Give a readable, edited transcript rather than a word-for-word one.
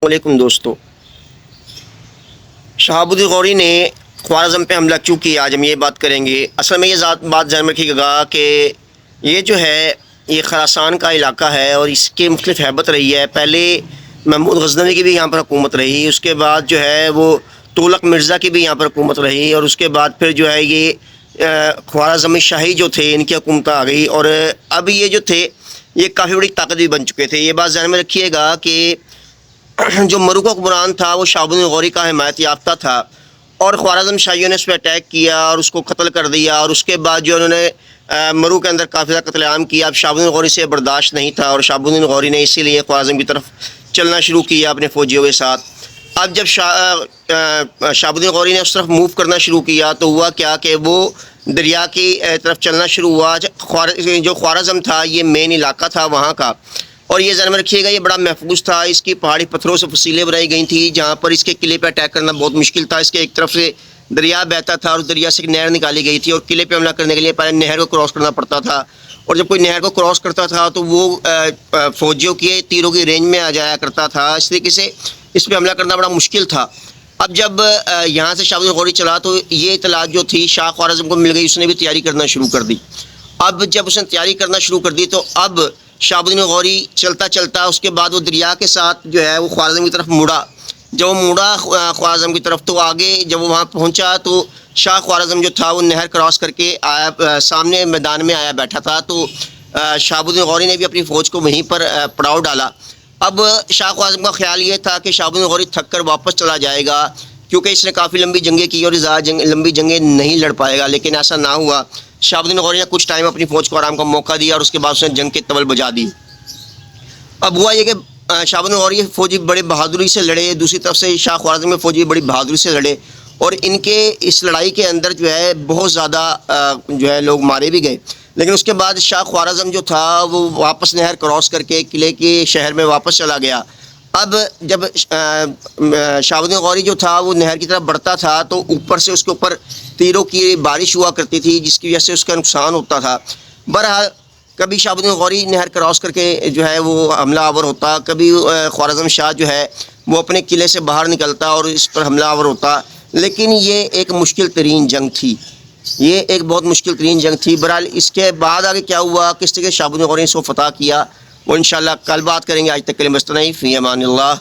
वालेकुम दोस्तों, शहाबुद्दीन गौरी ने ख्वारज़म पे हमला क्यों किया, आज हम ये बात करेंगे। असल में ये बात ध्यान में रखिएगा कि ये जो है ये खरासान का इलाका है और इसकी मुख्तलिफ हैबत रही है। पहले महमूद गज़नवी की भी यहाँ पर हुकूमत रही, उसके बाद जो है वो तुगलक मिर्ज़ा की भी यहाँ पर हुकूमत रही और उसके बाद फिर जो है ये ख्वारज़मी शाही जो थे इनकी हुकूमत आ गई और अब ये जो थे ये काफ़ी बड़ी ताकत भी बन चुके थे। ये बात ध्यान में रखिएगा कि जो मरूका हुक्मरान था वो शहाबुद्दीन गौरी का हिमायत याफ्ता था और ख्वारज़म शाहियों ने उस पर अटैक किया और उसको कत्ल कर दिया और उसके बाद जो उन्होंने मरू के अंदर काफ़ी ज़्यादा कत्लेआम किया। अब शहाबुद्दीन गौरी से बर्दाश्त नहीं था और शहाबुद्दीन गौरी ने इसीलिए ख्वारज़म की तरफ चलना शुरू किया अपने फ़ौजियों के साथ। अब जब शहाबुद्दीन गौरी ने उस तरफ मूव करना शुरू किया तो हुआ क्या कि वो दरिया की तरफ चलना शुरू हुआ। जो ख्वारज़म था ये मेन इलाका था वहाँ का और ये ज़हन में रखिएगा ये बड़ा महफूज था। इसकी पहाड़ी पत्थरों से फसीलें बनाई गई थी जहाँ पर इसके किले पर अटैक करना बहुत मुश्किल था। इसके एक तरफ से दरिया बहता था और उस दरिया से एक नहर निकाली गई थी और किले पे हमला करने के लिए पहले नहर को क्रॉस करना पड़ता था और जब कोई नहर को क्रॉस करता था तो वो फ़ौजियों के तीरों की रेंज में आ जाया करता था। इस तरीके से इस पर हमला करना बड़ा मुश्किल था। अब जब यहाँ से शहाबुद्दीन गौरी चला तो ये इतलात जो थी शाह ख्वारज़म को मिल गई, उसने भी तैयारी करना शुरू कर दी। अब जब उसने तैयारी करना शुरू कर दी तो अब शहाबुद्दीन गौरी चलता चलता उसके बाद वो दरिया के साथ जो है वो ख्वारज़म की तरफ मुड़ा। जब वो मुड़ा ख्वारज़म की तरफ तो आगे जब वो वहाँ पहुँचा तो शाह ख्वारज़म जो था वो नहर क्रॉस करके आया, सामने मैदान में आया बैठा था। तो शहाबुद्दीन गौरी ने भी अपनी फ़ौज को वहीं पर पड़ाव डाला। अब शाह ख्वारज़म का ख्याल ये था कि शहाबुद्दीन गौरी थक कर वापस चला जाएगा क्योंकि इसने काफ़ी लंबी जंगें की और लंबी जंगें नहीं लड़ पाएगा, लेकिन ऐसा ना हुआ। शहाबुद्दीन गौरी ने कुछ टाइम अपनी फ़ौज को आराम का मौका दिया और उसके बाद उसने जंग के तबल बजा दी। अब हुआ ये कि शहाबुद्दीन गौरी फ़ौजी बड़े बहादुरी से लड़े, दूसरी तरफ से शाह ख्वारज़म में फ़ौजी बड़ी बहादुरी से लड़े और इनके इस लड़ाई के अंदर जो है बहुत ज़्यादा जो है लोग मारे भी गए। लेकिन उसके बाद शाह ख्वारज़म जो था वो वापस नहर क्रॉस करके किले के शहर में वापस चला गया। अब जब शहाबुद्दीन गौरी जो था वो नहर की तरफ बढ़ता था तो ऊपर से उसके ऊपर तीरों की बारिश हुआ करती थी जिसकी वजह से उसका नुकसान होता था। बहरहाल कभी शहाबुद्दीन गौरी नहर क्रॉस करके जो है वो हमला आवर होता, कभी ख्वारज़म शाह जो है वो अपने किले से बाहर निकलता और इस पर हमला आवर होता। लेकिन ये एक मुश्किल तरीन जंग थी, ये एक बहुत मुश्किल तरीन जंग थी। बहरहाल इसके बाद आगे क्या हुआ, किस तरह शहाबुद्दीन गौरी ने इसको फतह किया, वो इंशाअल्लाह कल बात करेंगे। आज तक के लिए बस इतना ही। फ़ी अमानिल्लाह।